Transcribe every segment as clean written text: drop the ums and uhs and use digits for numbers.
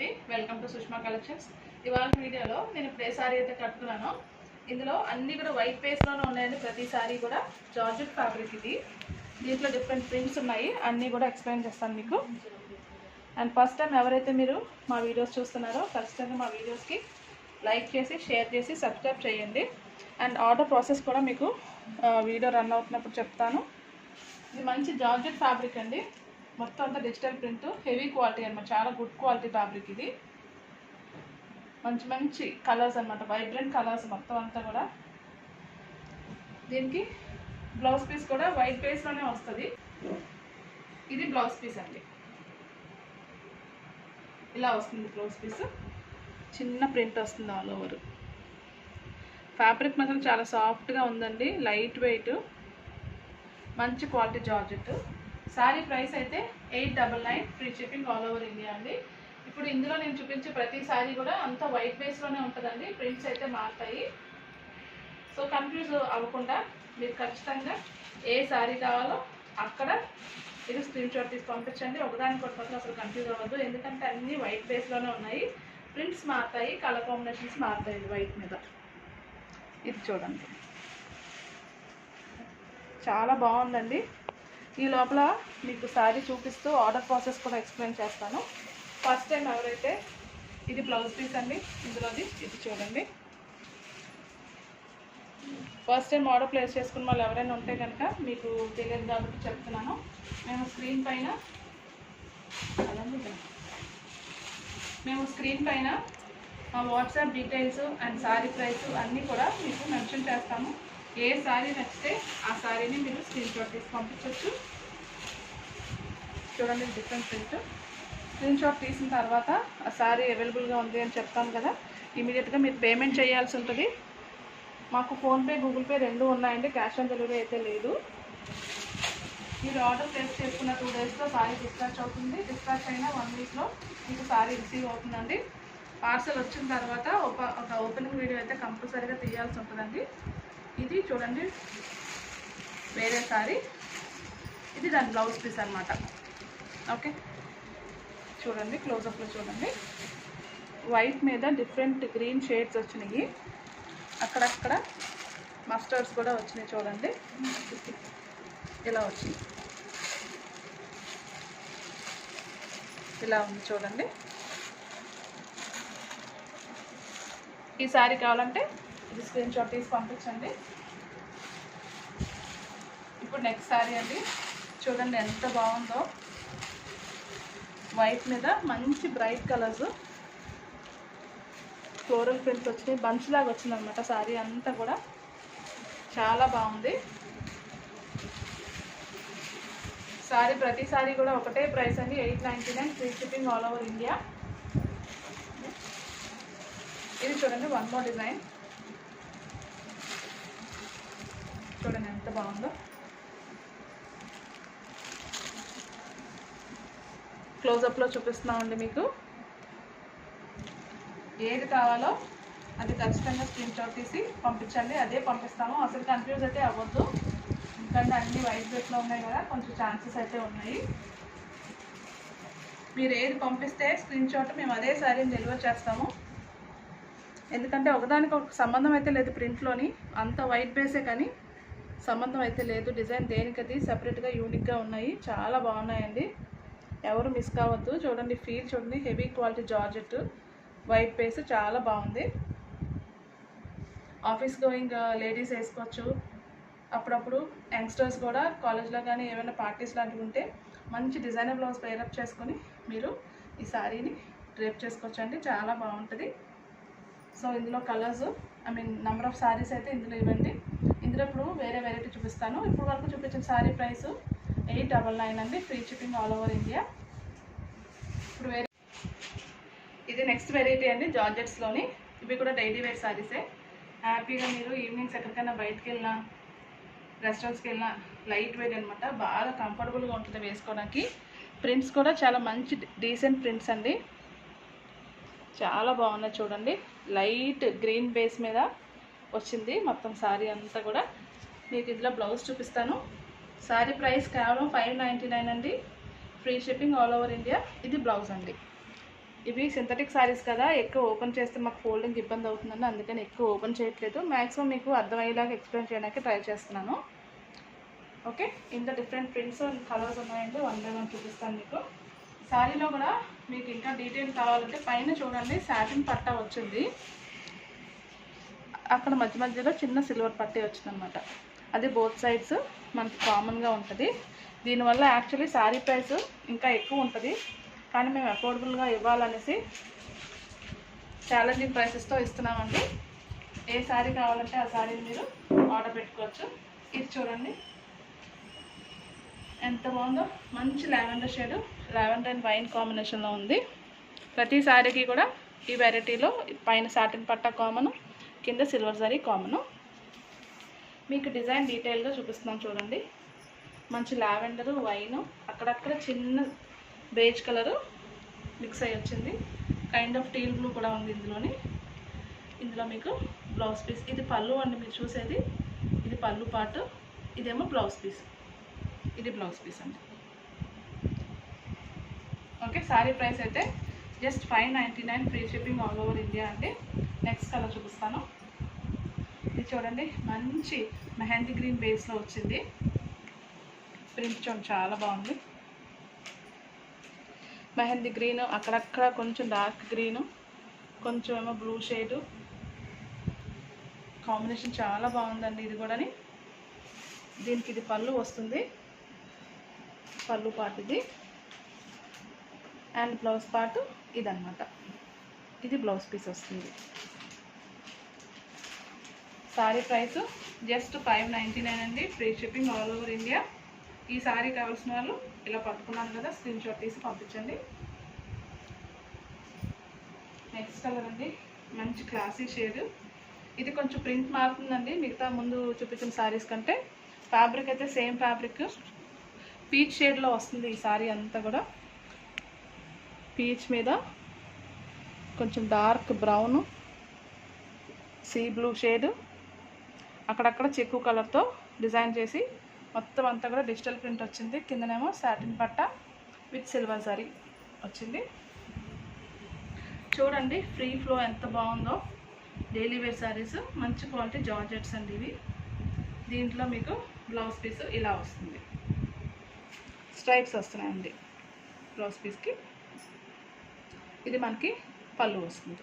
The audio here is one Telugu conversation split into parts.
అండి, వెల్కమ్ టు సుష్మా కలెక్షన్స్. ఇవాళ వీడియోలో నేను ఇప్పుడు ఏ సారీ అయితే కట్టుకున్నానో ఇందులో అన్నీ కూడా వైట్ బేస్లోనే ఉన్నాయండి. ప్రతి సారీ కూడా జార్జెట్ ఫ్యాబ్రిక్ ఇది. దీంట్లో డిఫరెంట్ ప్రింట్స్ ఉన్నాయి, అన్నీ కూడా ఎక్స్ప్లెయిన్ చేస్తాను మీకు. అండ్ ఫస్ట్ టైం ఎవరైతే మీరు మా వీడియోస్ చూస్తున్నారో ఖచ్చితంగా మా వీడియోస్కి లైక్ చేసి షేర్ చేసి సబ్స్క్రైబ్ చేయండి. అండ్ ఆర్డర్ ప్రాసెస్ కూడా మీకు వీడియో రన్ అవుతున్నప్పుడు చెప్తాను. ఇది మంచి జార్జెట్ ఫ్యాబ్రిక్ అండి, మొత్తం అంతా డిజిటల్ ప్రింట్, హెవీ క్వాలిటీ అనమాట, చాలా గుడ్ క్వాలిటీ ఫ్యాబ్రిక్ ఇది. మంచి మంచి కలర్స్ అనమాట, వైబ్రెంట్ కలర్స్ మొత్తం అంతా కూడా. దీనికి బ్లౌజ్ పీస్ కూడా వైట్ బేస్లోనే వస్తుంది. ఇది బ్లౌజ్ పీస్ అండి, ఇలా వస్తుంది బ్లౌజ్ పీస్. చిన్న ప్రింట్ వస్తుంది ఆల్ ఓవర్. ఫ్యాబ్రిక్ మాత్రం చాలా సాఫ్ట్గా ఉందండి, లైట్ వెయిట్, మంచి క్వాలిటీ జార్జెట్. శారీ ప్రైస్ అయితే 899, free shipping all over India అండి. ఇప్పుడు ఇందులో నేను చూపించే ప్రతి శారీ కూడా అంతా వైట్ బేస్లోనే ఉంటుందండి, ప్రింట్స్ అయితే మారుతాయి. సో కన్ఫ్యూజ్ అవ్వకుండా మీరు ఖచ్చితంగా ఏ శారీ కావాలో అక్కడ ఇది స్క్రీన్ షాట్ తీసి పంపించండి. ఒకదానికి మాత్రం అసలు కన్ఫ్యూజ్ అవ్వద్దు, ఎందుకంటే అన్నీ వైట్ బేస్లోనే ఉన్నాయి. ప్రింట్స్ మారుతాయి, కలర్ కాంబినేషన్స్ మారుతాయి వైట్ మీద. ఇది చూడండి, చాలా బాగుందండి. ఈ లోపల మీకు శారీ చూపిస్తూ ఆర్డర్ ప్రాసెస్ కూడా ఎక్స్ప్లెయిన్ చేస్తాను. ఫస్ట్ టైం ఎవరైతే, ఇది బ్లౌజ్ పీస్ అండి ఇందులోది, ఇది చూడండి. ఫస్ట్ టైం ఆర్డర్ ప్లేస్ చేసుకున్న వాళ్ళు ఎవరైనా ఉంటే కనుక మీకు తెలియదు కాబట్టి చెప్తున్నాను. మేము స్క్రీన్ పైన మా WhatsApp details and sari price అన్నీ కూడా మీకు మెన్షన్ చేస్తాము. ఏ శారీ నచ్చితే ఆ శారీని మీరు స్క్రీన్ షాట్ తీసి పంపించవచ్చు. చూడండి, డిఫరెంట్ ప్రింట్. స్క్రీన్ షాట్ తీసిన తర్వాత ఆ శారీ అవైలబుల్గా ఉంది అని చెప్తాను కదా, ఇమీడియట్గా మీరు పేమెంట్ చేయాల్సి ఉంటుంది. మాకు ఫోన్పే, గూగుల్ పే రెండు ఉన్నాయండి, క్యాష్ ఆన్ డెలివరీ అయితే లేదు. మీరు ఆర్డర్ ప్లేస్ చేసుకున్న 2 డేస్లో శారీ డిస్పాచ్ అవుతుంది. డిస్పాచ్ అయిన 1 వీక్లో మీకు శారీ రిసీవ్ అవుతుందండి. పార్సల్ వచ్చిన తర్వాత ఒక ఓపెనింగ్ వీడియో అయితే కంపల్సరీగా తీయాల్సి ఉంటుందండి. ఇది చూడండి వేరే శారీ, ఇది దాని బ్లౌజ్ పీస్ అనమాట. ఓకే, చూడండి క్లోజప్లో చూడండి, వైట్ మీద డిఫరెంట్ గ్రీన్ షేడ్స్ వచ్చినాయి, అక్కడక్కడ మస్టర్డ్స్ కూడా వచ్చినాయి. చూడండి ఇలా వచ్చింది, ఇలా ఉంది చూడండి. ఈ శారీ కావాలంటే ఇది స్క్రీన్ షాట్ తీసి పంపించండి. ఇప్పుడు నెక్స్ట్ శారీ అండి, చూడండి ఎంత బాగుందో. వైట్ మీద మంచి బ్రైట్ కలర్స్, ఫ్లోరల్ ప్రింట్స్ వచ్చినాయి, బంచ్ లాగా వచ్చింది అనమాట. శారీ అంతా కూడా చాలా బాగుంది. శారీ ప్రతి శారీ కూడా ఒకటే ప్రైస్ అండి, 899, free shipping all over India. ఇది చూడండి వన్ మోర్ డిజైన్, చూడండి ఎంత బాగుందో. క్లోజప్లో చూపిస్తున్నామండి మీకు. ఏది కావాలో అది ఖచ్చితంగా స్క్రీన్ షాట్ తీసి పంపించండి, అదే పంపిస్తాము. అసలు కన్ఫ్యూజ్ అయితే అవ్వద్దు, ఎందుకంటే అన్ని వైట్ బేస్లో ఉన్నాయి కదా, కొంచెం ఛాన్సెస్ అయితే ఉన్నాయి. మీరు ఏది పంపిస్తే స్క్రీన్ షాట్ మేము అదే శారీని డెలివర్ చేస్తాము. ఎందుకంటే ఒకదానికి ఒక సంబంధం అయితే లేదు, ప్రింట్లోని అంత వైట్ బేసే కానీ సంబంధం అయితే లేదు. డిజైన్ దేనికది సపరేట్గా యూనిక్గా ఉన్నాయి, చాలా బాగున్నాయండి, ఎవరు మిస్ కావద్దు. చూడండి ఫీల్ చూడండి, heavy quality georgette, white base, చాలా బాగుంది. ఆఫీస్ గోయింగ్ లేడీస్ వేసుకోవచ్చు, అప్పుడప్పుడు యంగ్స్టర్స్ కూడా కాలేజ్లో కానీ ఏమైనా పార్టీస్ లాంటివి ఉంటే మంచి డిజైనర్ బ్లౌజ్ పేరప్ చేసుకొని మీరు ఈ శారీని డ్రేప్ చేసుకోవచ్చు అండి, చాలా బాగుంటుంది. సో ఇందులో కలర్స్, నెంబర్ ఆఫ్ శారీస్ అయితే ఇందులో ఇవ్వండి. ఇందులో ఇప్పుడు వేరే వెరైటీ చూపిస్తాను. ఇప్పుడు వరకు చూపించిన శారీ ప్రైస్ 899 అండి, free shipping all over India. ఇప్పుడు ఇది నెక్స్ట్ వెరైటీ అండి, జార్జెట్స్లోని. ఇవి కూడా డైలీ వేర్ శారీసే. హ్యాపీగా మీరు ఈవినింగ్స్ ఎక్కడికైనా బయటకు వెళ్ళినా, రెస్టారెంట్స్కి వెళ్ళినా లైట్ వెయిట్ అనమాట, బాగా కంఫర్టబుల్గా ఉంటుంది వేసుకోవడానికి. ప్రింట్స్ కూడా చాలా మంచి డీసెంట్ ప్రింట్స్ అండి, చాలా బాగున్నాయి. చూడండి లైట్ గ్రీన్ బేస్ మీద వచ్చింది మొత్తం శారీ అంతా కూడా. మీకు ఇందులో బ్లౌజ్ చూపిస్తాను. శారీ ప్రైస్ కేవలం 599 అండి, free shipping all over India. ఇది బ్లౌజ్ అండి. ఇవి సింథటిక్ శారీస్ కదా, ఎక్కువ ఓపెన్ చేస్తే మాకు ఫోల్డింగ్ ఇబ్బంది అవుతుందండి, అందుకని ఎక్కువ ఓపెన్ చేయట్లేదు. మ్యాక్సిమం మీకు అర్థమయ్యేలాగా ఎక్స్ప్లెయిన్ చేయడానికి ట్రై చేస్తున్నాను. ఓకే, ఇంత డిఫరెంట్ ప్రింట్స్ అండ్ కలర్స్ ఉన్నాయండి. వన్ బై వన్ చూపిస్తాను మీకు. శారీలో కూడా మీకు ఇంకా డీటెయిల్ కావాలంటే పైన చూడండి సాటిన్ పట్టా వచ్చింది, అక్కడ మధ్య మధ్యలో చిన్న సిల్వర్ పట్టీ వచ్చిందనమాట. అది బోత్ సైడ్స్ మనకి కామన్గా ఉంటుంది. దీనివల్ల యాక్చువల్లీ శారీ ప్రైస్ ఇంకా ఎక్కువ ఉంటుంది, కానీ మేము అఫోర్డబుల్గా ఇవ్వాలనేసి ఛాలెంజింగ్ ప్రైసెస్తో ఇస్తున్నామండి. ఏ శారీ కావాలంటే ఆ శారీని మీరు ఆర్డర్ పెట్టుకోవచ్చు. ఇది చూడండి ఎంత బాగుందో, మంచి lavender shade, lavender and wine కాంబినేషన్లో ఉంది. ప్రతి శారీకి కూడా ఈ వెరైటీలో పైన సాటిన్ పట్టా కామను, కింద సిల్వర్ జరీ కామను. మీకు డిజైన్ డీటెయిల్గా చూపిస్తున్నాను చూడండి. మంచి లావెండరు, వైను, అక్కడక్కడ చిన్న బేజ్ కలరు మిక్స్ అయ్యి వచ్చింది. కైండ్ ఆఫ్ టీల్ బ్లూ కూడా ఉంది ఇందులోని. ఇందులో మీకు బ్లౌజ్ పీస్, ఇది పళ్ళు అండి మీరు చూసేది, ఇది పళ్ళు పార్ట్, ఇదేమో బ్లౌజ్ పీస్, ఇది బ్లౌజ్ పీస్ అండి. ఓకే, శారీ ప్రైస్ అయితే just 599, free shipping all over India అండి. నెక్స్ట్ కలర్ చూపిస్తాను. ఇది చూడండి మంచి మెహందీ గ్రీన్ బేస్లో వచ్చింది. ప్రింట్ చూడండి చాలా బాగుంది. మెహందీ గ్రీను, అక్కడక్కడ కొంచెం డార్క్ గ్రీను, కొంచెం ఏమో బ్లూ షేడు, కాంబినేషన్ చాలా బాగుందండి ఇది కూడాని. దీనికి ఇది పళ్ళు వస్తుంది, పళ్ళు పార్ట్ ఇది, అండ్ బ్లౌజ్ పార్ట్ ఇదన్నమాట. ఇది బ్లౌజ్ పీస్ వస్తుంది. శారీ ప్రైస్ జస్ట్ 599 అండి, free shipping all over India. ఈ శారీ కావాల్సిన వాళ్ళు ఇలా పట్టుకున్నాను కదా, స్క్రీన్ షాట్ తీసి పంపించండి. నెక్స్ట్ కలర్ అండి, మంచి క్లాసీ షేడ్. ఇది కొంచెం ప్రింట్ మారుతుందండి మిగతా ముందు చూపించిన శారీస్ కంటే. ఫ్యాబ్రిక్ అయితే సేమ్ ఫ్యాబ్రిక్, పీచ్ షేడ్లో వస్తుంది ఈ శారీ అంతా కూడా. పీచ్ మీద కొంచెం dark brown, sea blue shade, అక్కడక్కడ చెక్కు కలర్తో డిజైన్ చేసి మొత్తం అంతా కూడా డిజిటల్ ప్రింట్ వచ్చింది. కిందనేమో సాటిన్ పట్టా విత్ సిల్వర్ జరీ వచ్చింది. చూడండి ఫ్రీ ఫ్లో ఎంత బాగుందో. డైలీ వేర్ శారీస్, మంచి క్వాలిటీ జార్జెట్స్ అండి ఇవి. దీంట్లో మీకు బ్లౌజ్ పీస్ ఇలా వస్తుంది, స్ట్రైప్స్ వస్తున్నాయండి బ్లౌజ్ పీస్కి. ఇది మనకి పళ్ళు వస్తుంది.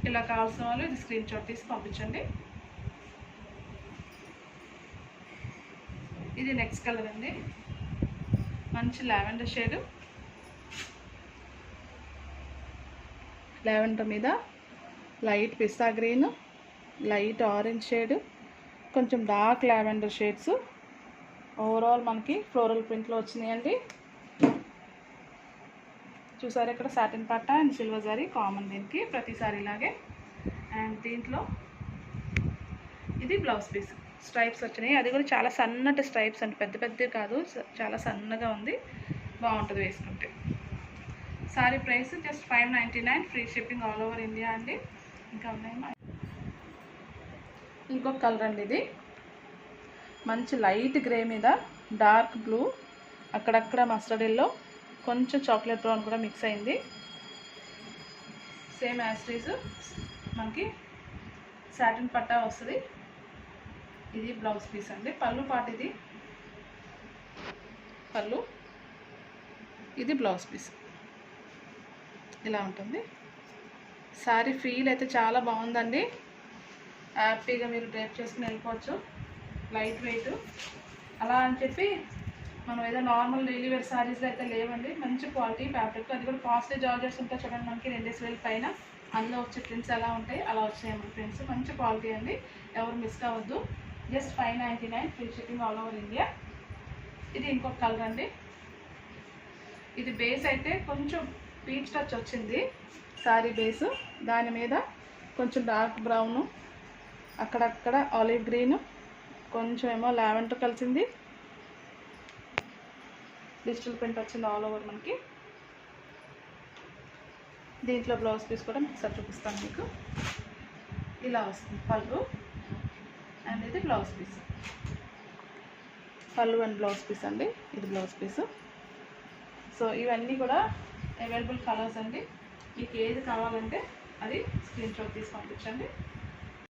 ఇలా కావాల్సిన వాళ్ళు ఇది స్క్రీన్ షాట్ తీసి పంపించండి. ఇది నెక్స్ట్ కలర్ అండి, మంచి లావెండర్ షేడ్, లావెండర్ మీద లైట్ పిస్తా గ్రీన్, లైట్ ఆరెంజ్ షేడ్, కొంచెం డార్క్ లావెండర్ షేడ్స్. ఓవరాల్ మనకి ఫ్లోరల్ ప్రింట్లో వచ్చినాయండి. చూసారు ఇక్కడ satin patta and silver zari common దీనికి ప్రతిసారి ఇలాగే. అండ్ దీంట్లో ఇది బ్లౌజ్ పీస్, స్ట్రైప్స్ వచ్చినాయి. అది కూడా చాలా సన్నటి స్ట్రైప్స్ అండి, పెద్ద పెద్దవి కాదు, చాలా సన్నగా ఉంది, బాగుంటుంది వేసుకుంటే. Sorry price just 599, free shipping all over India అండి. ఇంకా ఉన్నాయి. ఇంకొక కలర్ అండి, ఇది మంచి లైట్ గ్రే మీద డార్క్ బ్లూ, అక్కడక్కడ మస్టర్డ్ ఎల్లో, కొంచెం చాక్లెట్ బ్రౌన్ కూడా మిక్స్ అయింది. సేమ్ యాస్టీస్ మనకి సాటిన్ పట్టా వస్తుంది. ఇది బ్లౌజ్ పీస్ అండి. పళ్ళు పార్ట్ ఇది పళ్ళు, ఇది బ్లౌజ్ పీస్ ఇలా ఉంటుంది. శారీ ఫీల్ అయితే చాలా బాగుందండి, హ్యాపీగా మీరు డ్రైప్ చేసుకుని వెళ్ళిపోవచ్చు. లైట్ వెయిట్ అలా అని చెప్పి మనం ఏదో నార్మల్ డైలీ వేర్ శారీస్లో అయితే లేవండి, మంచి క్వాలిటీ ఫ్యాబ్రిక్. అది కూడా కాస్ట్లీ జార్జెట్స్ ఉంటాయి చూడండి, మనకి 2000 పైన. అందులో వచ్చే ప్రింట్స్ ఎలా ఉంటాయి అలా వచ్చాయి ప్రింట్స్, మంచి క్వాలిటీ అండి, ఎవరు మిస్ కావద్దు. Just 599, free shipping all over India. ఇది ఇంకొక కలర్ అండి. ఇది బేస్ అయితే కొంచెం పీచ్ టచ్ వచ్చింది శారీ బేస్, దాని మీద కొంచెం డార్క్ బ్రౌను, అక్కడక్కడ ఆలివ్ గ్రీను, కొంచెం ఏమో లావెండర్ కలిసింది, డిజిటల్ ప్రింట్ వచ్చింది ఆల్ ఓవర్ మనకి. దీంట్లో బ్లౌజ్ పీస్ కూడా ఒకసారి చూపిస్తాను మీకు. ఇలా వస్తుంది పళ్ళు అండ్ ఇది బ్లౌజ్ పీస్. పళ్ళు అండ్ బ్లౌజ్ పీస్ అండి, ఇది బ్లౌజ్ పీసు. సో ఇవన్నీ కూడా అవైలబుల్ కలర్స్ అండి. మీకు ఏది కావాలంటే అది స్క్రీన్ షాట్ తీసి పంపించండి.